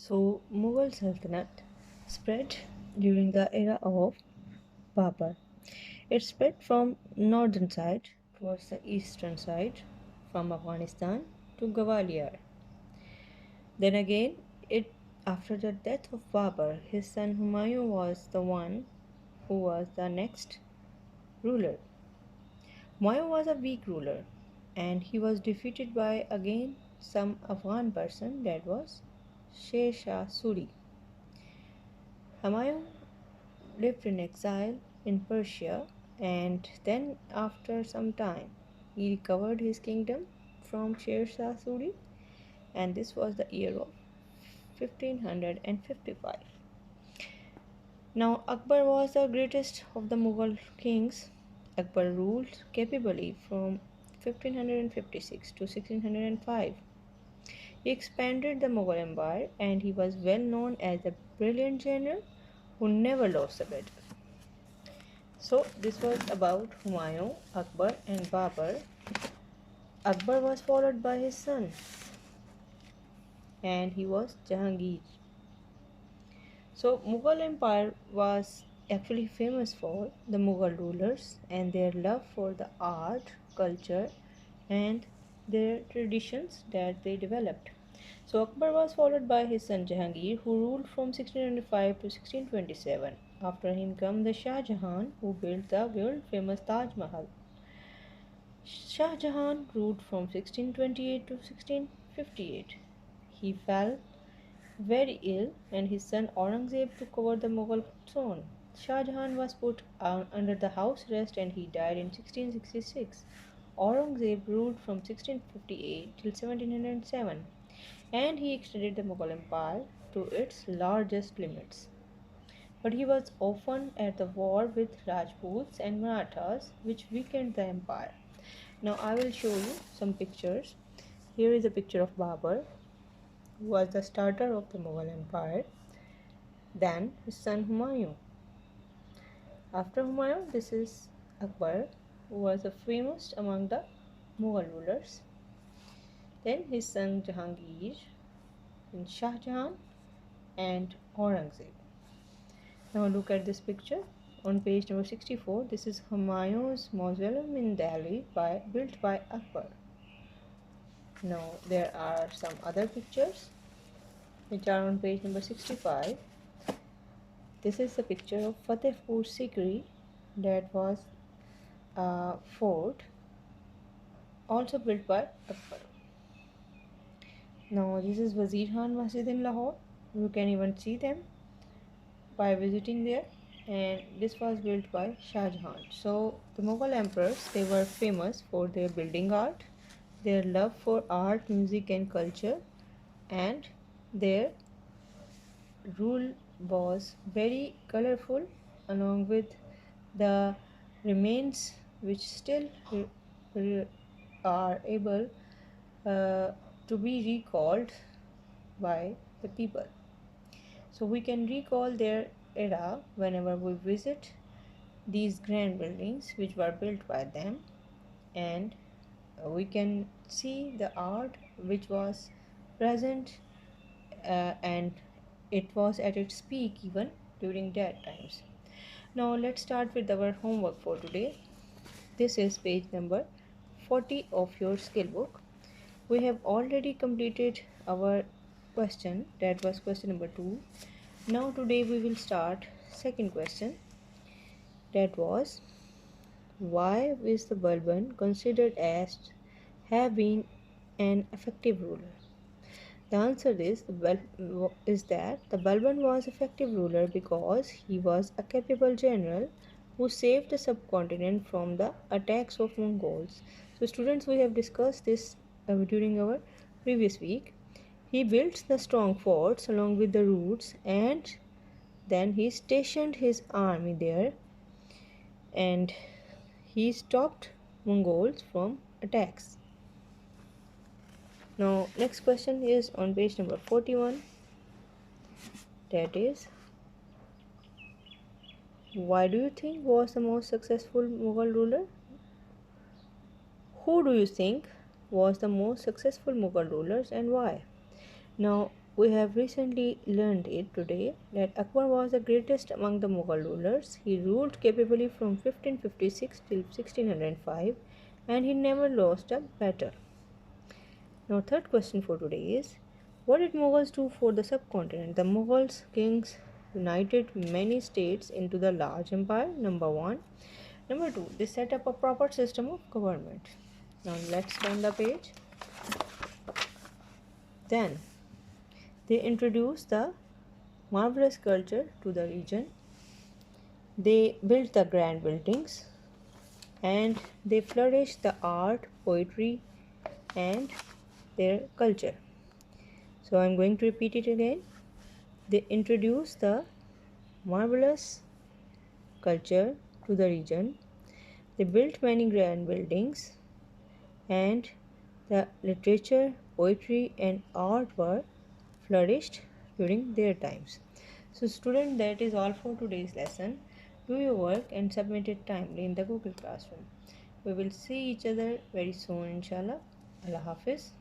So, Mughal Sultanate spread during the era of Babur. It spread from northern side towards the eastern side, from Afghanistan to Gwalior. Then again, it after the death of Babur, his son Humayun was the one who was the next ruler. Humayun was a weak ruler, and he was defeated by again some Afghan person, that was Sher Shah Suri. Humayun lived in exile in Persia, and then after some time he recovered his kingdom from Sher Shah Suri, and this was the year of 1555. Now Akbar was the greatest of the Mughal kings. Akbar ruled capably from 1556 to 1605. He expanded the Mughal Empire, and he was well known as a brilliant general who never lost a battle. So this was about Humayun, Akbar and Babur. Akbar was followed by his son, and he was Jahangir. So Mughal Empire was actually famous for the Mughal rulers and their love for the art, culture and their traditions that they developed. So Akbar was followed by his son Jahangir, who ruled from 1695 to 1627. After him came the Shah Jahan, who built the world famous Taj Mahal. Shah Jahan ruled from 1628 to 1658. He fell very ill, and his son Aurangzeb took over the Mughal throne. Shah Jahan was put under the house arrest and he died in 1666. Aurangzeb ruled from 1658 till 1707, and he extended the Mughal Empire to its largest limits. But he was often at the war with Rajputs and Marathas, which weakened the empire. Now I will show you some pictures. Here is a picture of Babur, who was the starter of the Mughal Empire, then his son Humayun. After Humayun, this is Akbar, who was the famous among the Mughal rulers. Then his son Jahangir, then Shah Jahan and Aurangzeb. Now look at this picture on page number 64. This is Humayun's mausoleum in Delhi built by Akbar. Now there are some other pictures which are on page number 65. This is a picture of Fatehpur Sikri, that was a fort also built by Akbar. Now this is Wazir Khan Masjid in Lahore. You can even see them by visiting there, and this was built by Shah Jahan. So the Mughal emperors, they were famous for their building art, their love for art, music and culture, and their rule was very colorful, along with the remains which still are able to be recalled by the people. So we can recall their era whenever we visit these grand buildings which were built by them, and we can see the art which was present, and it was at its peak even during that times. Now let's start with our homework for today. This is page number 40 of your skill book. We have already completed our question, that was question number 2. Now today we will start second question, that was, why is the Balban considered as have been an effective ruler? The answer is that the Balban was effective ruler because he was a capable general who saved the subcontinent from the attacks of Mongols. So students, we have discussed this during our previous week. He built the strong forts along with the routes, and then he stationed his army there, and he stopped Mongols from attacks. Now next question is on page number 41, that is, why do you think was the most successful Mughal ruler? Who do you think was the most successful Mughal rulers and why? Now we have recently learned it today that Akbar was the greatest among the Mughal rulers. He ruled capably from 1556 till 1605 and he never lost a battle. Now, third question for today is, what did Mughals do for the subcontinent? The Mughals kings united many states into the large empire, number one. Number two, they set up a proper system of government. Now, let's turn the page. Then, they introduced the marvelous culture to the region. They built the grand buildings and they flourished the art, poetry, and their culture. So I'm going to repeat it again. They introduced the marvelous culture to the region. They built many grand buildings and the literature, poetry, and art were flourished during their times. So student, that is all for today's lesson. Do your work and submit it timely in the Google Classroom. We will see each other very soon, inshallah. Allah Hafiz.